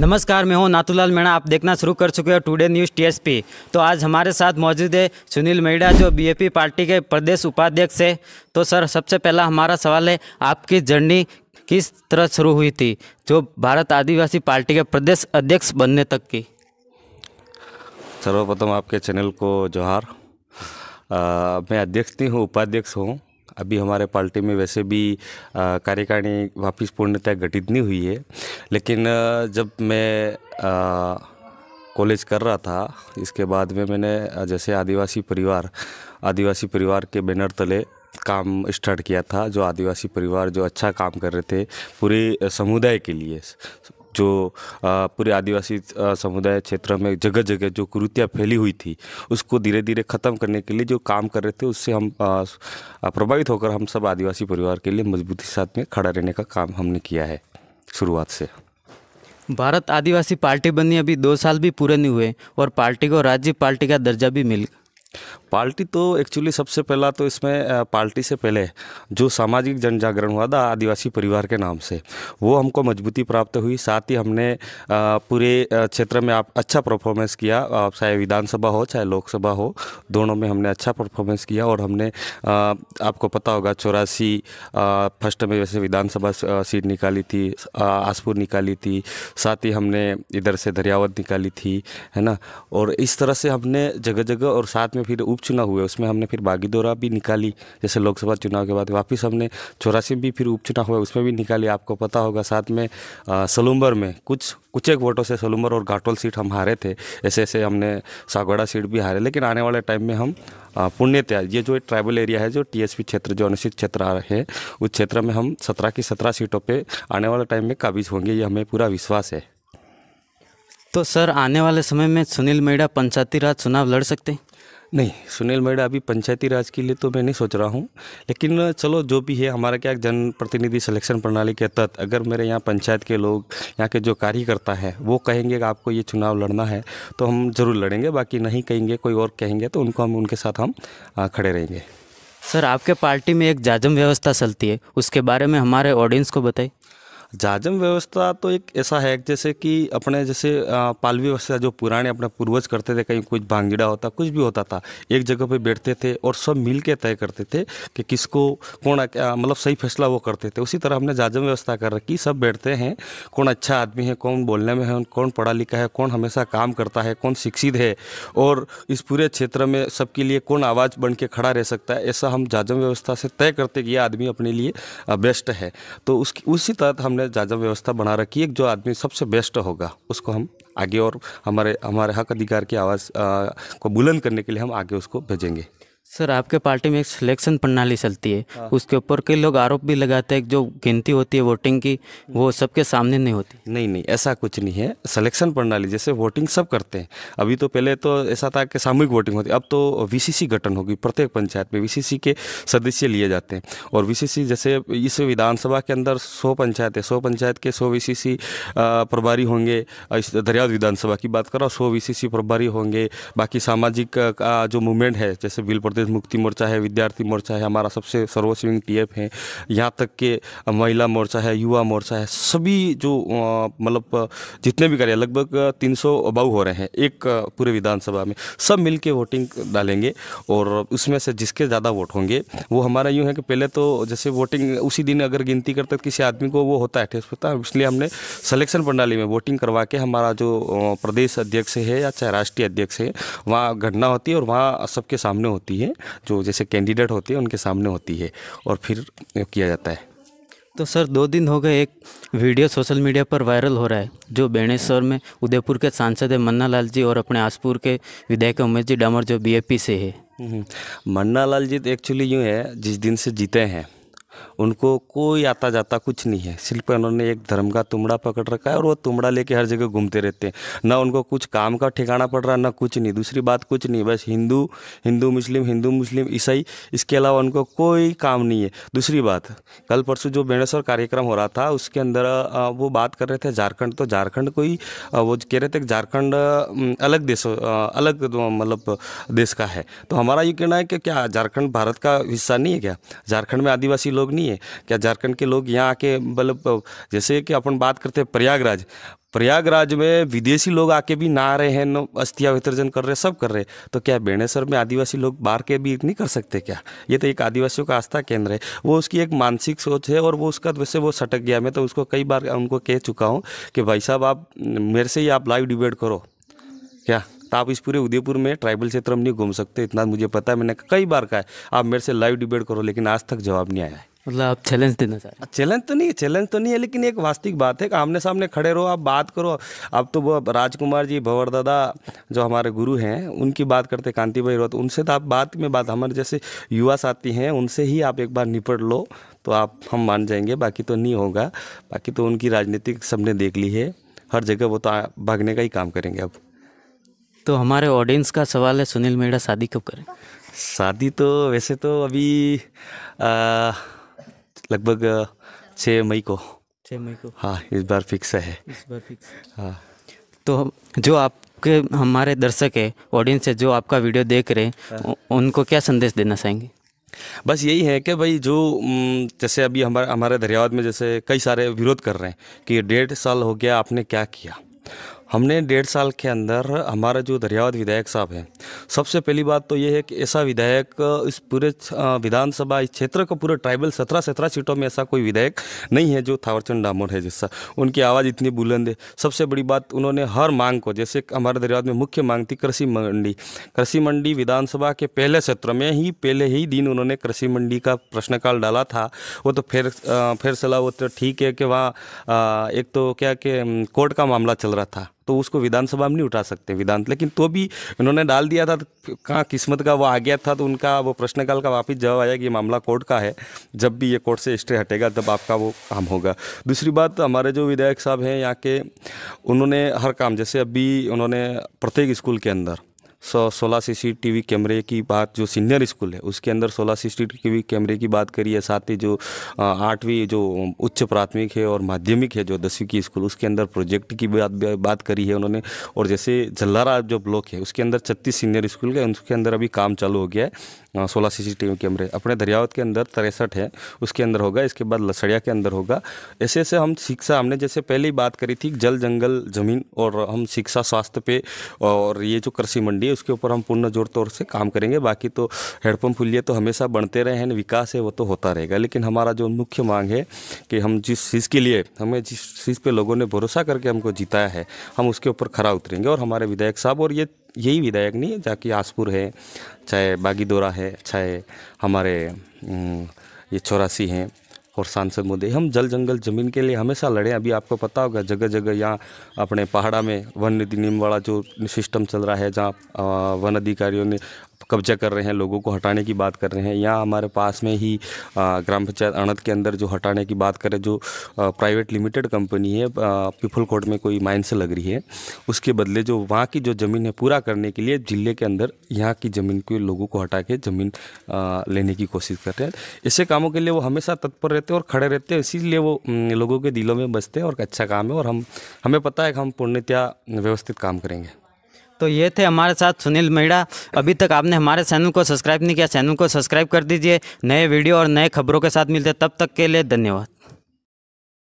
नमस्कार, मैं हूं नाथूलाल मीणा। आप देखना शुरू कर चुके हो टुडे न्यूज़ टीएसपी। तो आज हमारे साथ मौजूद है सुनील मेड़ा, जो बीएपी पार्टी के प्रदेश उपाध्यक्ष है। तो सर, सबसे पहला हमारा सवाल है, आपकी जर्नी किस तरह शुरू हुई थी, जो भारत आदिवासी पार्टी के प्रदेश अध्यक्ष बनने तक की? सर्वप्रथम आपके चैनल को जोहार। मैं अध्यक्ष नहीं हूँ, उपाध्यक्ष हूँ। अभी हमारे पार्टी में वैसे भी कार्यकारिणी वापस पूर्णतः गठित नहीं हुई है, लेकिन जब मैं कॉलेज कर रहा था, इसके बाद में मैंने जैसे आदिवासी परिवार के बैनर तले काम स्टार्ट किया था। जो आदिवासी परिवार जो अच्छा काम कर रहे थे पूरे समुदाय के लिए, जो पूरे आदिवासी समुदाय क्षेत्र में जगह जगह जो कुरीतियाँ फैली हुई थी, उसको धीरे धीरे ख़त्म करने के लिए जो काम कर रहे थे, उससे हम प्रभावित होकर हम सब आदिवासी परिवार के लिए मजबूती के साथ में खड़ा रहने का काम हमने किया है शुरुआत से। भारत आदिवासी पार्टी बनी अभी 2 साल भी पूरे नहीं हुए और पार्टी को राज्य पार्टी का दर्जा भी मिल। पार्टी तो एक्चुअली सबसे पहला तो इसमें पार्टी से पहले जो सामाजिक जन जागरण हुआ था आदिवासी परिवार के नाम से, वो हमको मजबूती प्राप्त हुई। साथ ही हमने पूरे क्षेत्र में आप अच्छा परफॉर्मेंस किया, चाहे विधानसभा हो चाहे लोकसभा हो, दोनों में हमने अच्छा परफॉर्मेंस किया। और हमने आपको पता होगा 84 फर्स्ट में वैसे विधानसभा सीट निकाली थी, आसपुर निकाली थी, साथ ही हमने इधर से दरियावत निकाली थी, है ना। और इस तरह से हमने जगह जगह, और साथ में फिर उपचुनाव हुए, उसमें हमने फिर बागीदोरा भी निकाली। जैसे लोकसभा चुनाव के बाद वापस हमने 84 भी फिर उपचुनाव हुआ, उसमें भी निकाली, आपको पता होगा। साथ में सलूम्बर में कुछ एक वोटों से सलूम्बर और घाटोल सीट हम हारे थे। ऐसे हमने सागवाड़ा सीट भी हारे। लेकिन आने वाले टाइम में हम पुण्यतः ये जो ट्राइबल एरिया है, जो टीएसपी क्षेत्र, जो अनुसूचित क्षेत्र है, उस क्षेत्र में हम 17 की 17 सीटों पर आने वाले टाइम में काबिज होंगे, ये हमें पूरा विश्वास है। तो सर, आने वाले समय में सुनील मेड़ा पंचायती राज चुनाव लड़ सकते हैं? नहीं, सुनील मेड़ा अभी पंचायती राज के लिए तो मैं नहीं सोच रहा हूँ, लेकिन चलो जो भी है, हमारा क्या जनप्रतिनिधि सिलेक्शन प्रणाली के तहत अगर मेरे यहाँ पंचायत के लोग, यहाँ के जो कार्यकर्ता है, वो कहेंगे कि आपको ये चुनाव लड़ना है, तो हम ज़रूर लड़ेंगे। बाकी नहीं कहेंगे, कोई और कहेंगे, तो उनके साथ हम खड़े रहेंगे। सर, आपके पार्टी में एक जाजम व्यवस्था चलती है, उसके बारे में हमारे ऑडियंस को बताइए। जाजम व्यवस्था तो एक ऐसा है जैसे कि अपने जैसे पालवी व्यवस्था जो पुराने अपने पूर्वज करते थे, कहीं कुछ भांगड़ा होता, कुछ भी होता था, एक जगह पे बैठते थे और सब मिल के तय करते थे कि किसको कौन मतलब सही फैसला वो करते थे। उसी तरह हमने जाजम व्यवस्था कर रखी, सब बैठते हैं, कौन अच्छा आदमी है, कौन बोलने में है, कौन पढ़ा लिखा है, कौन हमेशा काम करता है, कौन शिक्षित है, और इस पूरे क्षेत्र में सबके लिए कौन आवाज़ बन के खड़ा रह सकता है, ऐसा हम जाजम व्यवस्था से तय करते कि ये आदमी अपने लिए बेस्ट है। तो उसी तहत हमने जाजम व्यवस्था बना रखी है। जो आदमी सबसे बेस्ट होगा उसको हम आगे, और हमारे हक अधिकार की आवाज़ को बुलंद करने के लिए हम आगे उसको भेजेंगे। सर, आपके पार्टी में एक सिलेक्शन प्रणाली चलती है, उसके ऊपर कई लोग आरोप भी लगाते हैं कि जो गिनती होती है वोटिंग की, वो सबके सामने नहीं होती। नहीं, ऐसा कुछ नहीं है। सिलेक्शन प्रणाली जैसे वोटिंग सब करते हैं, अभी तो पहले तो ऐसा था कि सामूहिक वोटिंग होती, अब तो वीसीसी गठन होगी। प्रत्येक पंचायत में वीसीसी के सदस्य लिए जाते हैं, और वीसीसी जैसे इस विधानसभा के अंदर 100 पंचायत है, 100 पंचायत के 100 वीसीसी प्रभारी होंगे। इस दरियावत विधानसभा की बात कर रहा हूँ, 100 वीसीसी प्रभारी होंगे। बाकी सामाजिक जो मूवमेंट है, जैसे भील प्रदेश मुक्ति मोर्चा है, विद्यार्थी मोर्चा है, हमारा सबसे सर्वोच्च विंग टीएफ है, यहाँ तक के महिला मोर्चा है, युवा मोर्चा है, सभी जो मतलब जितने भी कार्य, लगभग 300 अबाउ हो रहे हैं एक पूरे विधानसभा में, सब मिलके वोटिंग डालेंगे। और उसमें से जिसके ज़्यादा वोट होंगे वो, हमारा यूँ है कि पहले तो जैसे वोटिंग उसी दिन अगर गिनती करते तो किसी आदमी को वो होता है ठेस होता है, इसलिए हमने सिलेक्शन प्रणाली में वोटिंग करवा के हमारा जो प्रदेश अध्यक्ष है या चाहे राष्ट्रीय अध्यक्ष है, वहाँ गणना होती है, और वहाँ सबके सामने होती है, जो जैसे कैंडिडेट होते हैं उनके सामने होती है, और फिर किया जाता है। तो सर, 2 दिन हो गए, एक वीडियो सोशल मीडिया पर वायरल हो रहा है, जो बेणेश्वर में उदयपुर के सांसद है मन्ना लाल जी, और अपने आसपुर के विधायक उमेश जी डामर, जो बीएपी से है। मन्ना लाल जी तो एक्चुअली यूँ है, जिस दिन से जीते हैं उनको कोई आता जाता कुछ नहीं है, सिर्फ उन्होंने एक धर्म का तुमड़ा पकड़ रखा है, और वो तुमड़ा लेके हर जगह घूमते रहते हैं। ना उनको कुछ काम का ठिकाना पड़ रहा, ना कुछ नहीं, दूसरी बात कुछ नहीं, बस हिंदू मुस्लिम ईसाई, इसके अलावा उनको कोई काम नहीं है। दूसरी बात, कल परसों जो बेणेश्वर कार्यक्रम हो रहा था, उसके अंदर वो बात कर रहे थे झारखंड, तो झारखंड कोई वो कह रहे थे कि झारखंड अलग देश, अलग मतलब देश का है। तो हमारा ये कहना है कि क्या झारखंड भारत का हिस्सा नहीं है क्या? झारखंड में आदिवासी लोग लोग नहीं है क्या? झारखंड के लोग यहाँ आके मतलब जैसे कि अपन बात करते हैं प्रयागराज में विदेशी लोग आके भी नहा रहे हैं, अस्थियां विसर्जन कर रहे हैं, सब कर रहे हैं। तो क्या बेणेसर में आदिवासी लोग बाहर के भी नहीं कर सकते क्या? ये तो एक आदिवासियों का आस्था केंद्र है। वो उसकी एक मानसिक सोच है और वो उसका वैसे वो सटक गया। मैं तो उसको कई बार उनको कह चुका हूँ कि भाई साहब आप मेरे से ही आप लाइव डिबेट करो क्या? तो आप इस पूरे उदयपुर में ट्राइबल क्षेत्र में नहीं घूम सकते, इतना मुझे पता है, मैंने कई बार कहा है आप मेरे से लाइव डिबेट करो, लेकिन आज तक जवाब नहीं आया है। मतलब आप चैलेंज देना चाह रहे चैलेंज तो नहीं है, लेकिन एक वास्तविक बात है कि आमने सामने खड़े रहो, आप बात करो। अब तो वो राजकुमार जी भंवर दादा जो हमारे गुरु हैं उनकी बात करते, कांति भाई रोहत, उनसे तो आप बात हमारे जैसे युवा साथी हैं उनसे ही आप एक बार निपट लो तो आप हम मान जाएंगे, बाकी तो नहीं होगा। बाकी तो उनकी राजनीतिक सबने देख ली है, हर जगह वो तो भागने का ही काम करेंगे अब। तो हमारे ऑडियंस का सवाल है, सुनील मेड़ा शादी कब करें? शादी तो वैसे तो अभी लगभग 6 मई को। 6 मई को? हाँ, इस बार फिक्स है। इस बार फिक्स। हाँ। तो जो आपके हमारे दर्शक है, ऑडियंस है, जो आपका वीडियो देख रहे हैं, उनको क्या संदेश देना चाहेंगे? बस यही है कि भाई जो जैसे अभी हमारे दरियावद में जैसे कई सारे विरोध कर रहे हैं कि 1.5 साल हो गया आपने क्या किया। हमने 1.5 साल के अंदर हमारा जो दरियावद विधायक साहब हैं, सबसे पहली बात तो ये है कि ऐसा विधायक इस पूरे विधानसभा इस क्षेत्र का पूरे ट्राइबल 17 सीटों में ऐसा कोई विधायक नहीं है जो थावरचंद डामोर है जैसा। उनकी आवाज़ इतनी बुलंद है। सबसे बड़ी बात, उन्होंने हर मांग को, जैसे हमारे दरियावद में मुख्य मांग थी कृषि मंडी विधानसभा के पहले सत्र में ही पहले ही दिन उन्होंने कृषि मंडी का प्रश्नकाल डाला था। वो तो फिर सलाह, वो तो ठीक है कि वहाँ एक तो क्या कि कोर्ट का मामला चल रहा था तो उसको विधानसभा में नहीं उठा सकते लेकिन तो भी उन्होंने डाल दिया था। तो कहाँ किस्मत का वो आ गया था, तो उनका वो प्रश्नकाल का वापस जवाब आया कि ये मामला कोर्ट का है, जब भी ये कोर्ट से स्टे हटेगा तब आपका वो काम होगा। दूसरी बात, हमारे जो विधायक साहब हैं यहाँ के, उन्होंने हर काम, जैसे अभी उन्होंने प्रत्येक स्कूल के अंदर 16 CCTV कैमरे की बात, जो सीनियर स्कूल है उसके अंदर 16 CCTV कैमरे की बात करी है। साथ ही जो 8वीं जो उच्च प्राथमिक है और माध्यमिक है जो 10वीं की स्कूल, उसके अंदर प्रोजेक्ट की बात करी है उन्होंने। और जैसे जल्लारा जो ब्लॉक है उसके अंदर 36 सीनियर स्कूल है, उसके अंदर अभी काम चालू हो गया है। 16 CCTV कैमरे अपने दरियावद के अंदर 63 है, उसके अंदर होगा। इसके बाद लसड़िया के अंदर होगा। ऐसे ऐसे हम शिक्षा, हमने जैसे पहले ही बात करी थी जल जंगल ज़मीन, और हम शिक्षा स्वास्थ्य पे और ये जो कृषि मंडी है उसके ऊपर हम पूर्ण जोर तौर से काम करेंगे। बाकी तो हेडपम्प पुलिये तो हमेशा बढ़ते रहे हैं, विकास है वो तो होता रहेगा। लेकिन हमारा जो मुख्य मांग है कि हम जिस चीज़ के लिए, हमें जिस चीज़ पे लोगों ने भरोसा करके हमको जिताया है, हम उसके ऊपर खरा उतरेंगे। और हमारे विधायक साहब, और यही विधायक नहीं है, जाकि आसपुर है, चाहे बागीदोरा है, चाहे हमारे ये 84 हैं और सांसद मोदी, हम जल जंगल ज़मीन के लिए हमेशा लड़े। अभी आपको पता होगा जगह जगह यहाँ अपने पहाड़ा में वन निधि नीमवाड़ा जो सिस्टम चल रहा है, जहाँ वन अधिकारियों ने कब्जा कर रहे हैं, लोगों को हटाने की बात कर रहे हैं। यहाँ हमारे पास में ही ग्राम पंचायत अणत के अंदर जो हटाने की बात करें, जो प्राइवेट लिमिटेड कंपनी है पिपलकोट में कोई माइन से लग रही है, उसके बदले जो वहाँ की जो ज़मीन है पूरा करने के लिए जिले के अंदर यहाँ की ज़मीन के लोगों को हटा के ज़मीन लेने की कोशिश कर रहे हैं। ऐसे कामों के लिए वो हमेशा तत्पर रहते हैं और खड़े रहते हैं, इसीलिए वो लोगों के दिलों में बसते हैं। और अच्छा काम है, और हमें पता है कि हम पूर्णतया व्यवस्थित काम करेंगे। तो ये थे हमारे साथ सुनील मेड़ा। अभी तक आपने हमारे चैनल को सब्सक्राइब नहीं किया, चैनल को सब्सक्राइब कर दीजिए। नए वीडियो और नए खबरों के साथ मिलते हैं, तब तक के लिए धन्यवाद।